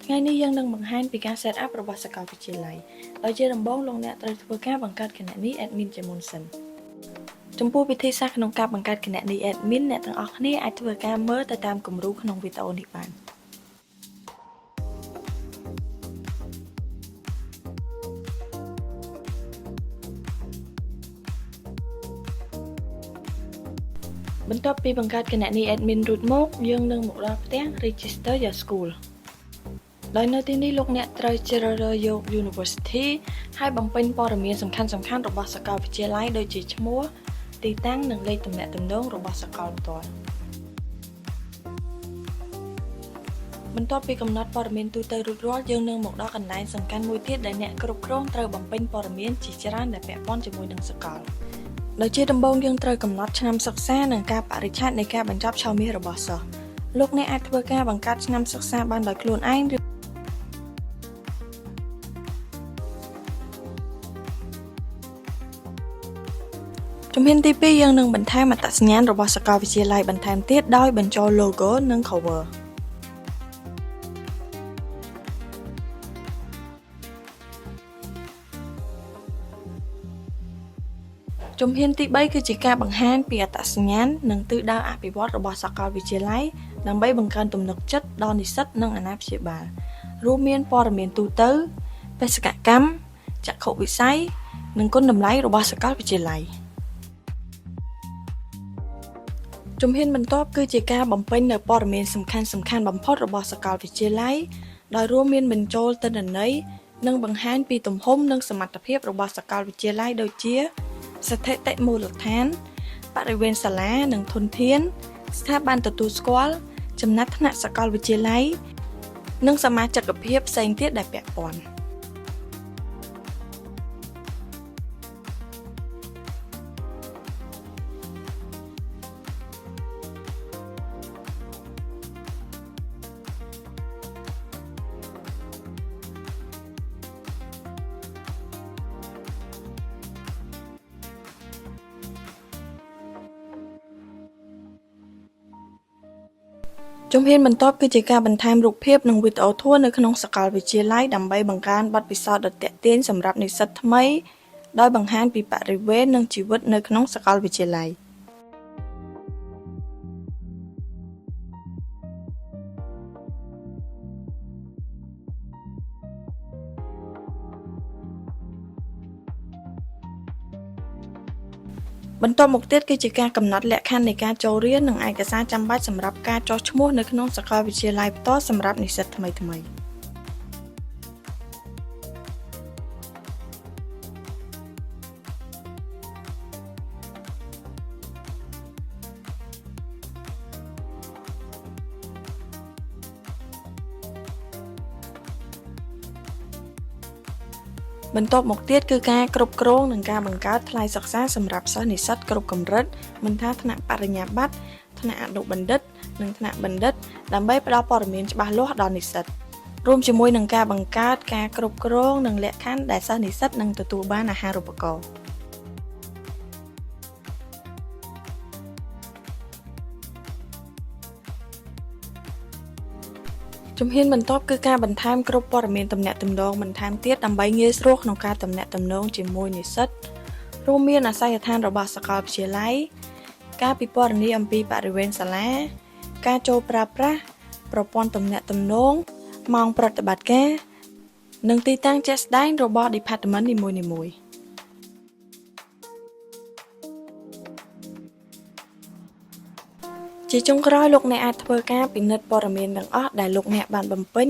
ថ្ងៃនេះយើងនឹងបង្ហាញពីការ set up របស់សាកលវិទ្យាល័យដោយជាដំបូងលោកអ្នកត្រូវធ្វើការបង្កើតគណនី admin ជាមុនសិនចំពោះវិធីសាស្ត្រក្នុងការបង្កើតគណនី admin អ្នកទាំងអស់គ្នាអាចធ្វើការមើលទៅតាមគំរូក្នុងវីដេអូនេះបានបន្ទាប់ពីបង្កើតគណនី admin រួចមកយើងនឹងមកដល់ផ្ទាំង Register Your School ដោយនៅទីនេះលោកអ្នកត្រូវជ្រើសរើសយក University ហើយបំពេញព័ត៌មានសំខាន់ៗរបស់សាកលវិទ្យាល័យដូចជាឈ្មោះទីតាំងនិងលេខទំនាក់ទំនងរបស់សាកលផ្ទាល់បន្ទាប់ពីកំណត់ព័ត៌មានទូទៅរួចរាល់យើងនឹងមកដល់កន្លែងសំខាន់មួយទៀតដែលអ្នកគ្រប់គ្រងត្រូវបំពេញព័ត៌មានជាច្រើនដែលពាក់ព័ន្ធជាមួយនឹងសាកលដោយជាដំបូងយើងត្រូវកំណត់ឆ្នាំសិក្សានិងកាលបរិច្ឆេទនៃការបញ្ចប់ឆមាសរបស់សិស្សលោកអ្នកអាចធ្វើការបង្កើតឆ្នាំសិក្សាបានដោយខ្លួនឯងជំហានទី2យើងនឹងបន្ថែមអត្តសញ្ញាណរបស់សាកលវិទ្យាល័យបន្ថែមទៀតដោយបញ្ចូល logo និង cover ជំហានទី3គឺជាការបង្ហាញពីអត្តសញ្ញាណនិងទិសដៅអភិវឌ្ឍរបស់សាកលវិទ្យាល័យដើម្បីបង្កើនទំនុកចិត្តដល់និស្សិតនិងអាណាព្យាបាលរួមមានព័ត៌មានទូទៅបេសកកម្មចក្ខុវិស័យនិងគុណតម្លៃរបស់សាកលវិទ្យាល័យជំហានបន្ទាប់គឺជាការបំពេញនូវព័ត៌មានសំខាន់ៗបំផុតរបស់សាកលវិទ្យាល័យដោយរួមមានបញ្ចូលទិន្នន័យនិងបង្ហាញពីទំហំនិងសមត្ថភាពរបស់សាកលវិទ្យាល័យដូចជាស្ថិតិមូលដ្ឋានបរិវេណសាលានិងធនធានស្ថាប័នទទួលស្គាល់ចំណាត់ថ្នាក់សាកលវិទ្យាល័យនិងសមាជិកភាពផ្សេងទៀតដែលពាក់ព័ន្ធជំហានបន្ទាប់គឺជាការបន្ថែមរូបភាពនិងវីដេអូធម៌នៅក្នុងសាកលវិទ្យាល័យដើម្បីបង្កើនបទពិសោធន៍ដ៏ទាក់ទាញសម្រាប់និស្សិតថ្មីដោយបង្ហាញពីបរិវេណនិងជីវិតនៅក្នុងសាកលវិទ្យាល័យបន្ទាប់មកទៀតគឺជាការកំណត់លក្ខខណ្ឌនៃការចូលរៀននិងឯកសារចាំបាច់សម្រាប់ការចុះឈ្មោះនៅក្នុងសាកលវិទ្យាល័យផ្ទាល់សម្រាប់និស្សិតថ្មីៗបន្ទាប់មកទៀតគឺការគ្រប់គ្រងនិងការបង្កើតថ្លៃសិក្សាសម្រាប់សិស្សនិស្សិតគ្រប់កម្រិតមិនថាថ្នាក់បរិញ្ញាបត្រថ្នាក់អនុបណ្ឌិតនិងថ្នាក់បណ្ឌិតដើម្បីផ្ដល់ព័ត៌មានច្បាស់លាស់ដល់និស្សិតរួមជាមួយនឹងការបង្កើតការគ្រប់គ្រងនិងលក្ខខណ្ឌដែលសិស្សនិស្សិតនឹងទទួលបានអាហារូបករណ៍ជំហានបន្ទាប់គឺការបន្ថែមគ្រប់ព័ត៌មានទំនាក់ទំនងបន្ថែមទៀតដើម្បីងាយស្រួលក្នុងការទំនាក់ទំនងជាមួយនិស្សិតរួមមានអាសយដ្ឋានរបស់សាកលវិទ្យាល័យការពិពណ៌នាអំពីបរិវេណសាលាការចូលប្រើប្រាស់ប្រព័ន្ធទំនាក់ទំនងម៉ោងប្រតិបត្តិការនិងទីតាំងជាក់ស្ដែងរបស់ Department នីមួយៗជាចុងក្រោយលោកអ្នកអាចធ្វើការពិនិត្យព័ត៌មានទាំងអស់ដែលលោកអ្នកបានបំពេញ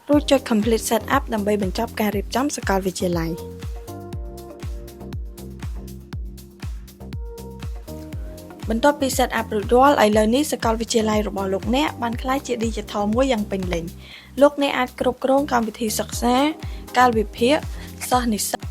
រួចចុច Complete Setup ដើម្បីបញ្ចប់ការរៀបចំសាកលវិទ្យាល័យបន្ទាប់ពី Set up រួចរាល់ឥឡូវនេះសាកលវិទ្យាល័យរបស់លោកអ្នកបានក្លាយជា Digital មួយយ៉ាងពេញលេញលោកអ្នកអាចគ្រប់គ្រងកម្មវិធីសិក្សាកាលវិភាគសិស្សនិស្សិត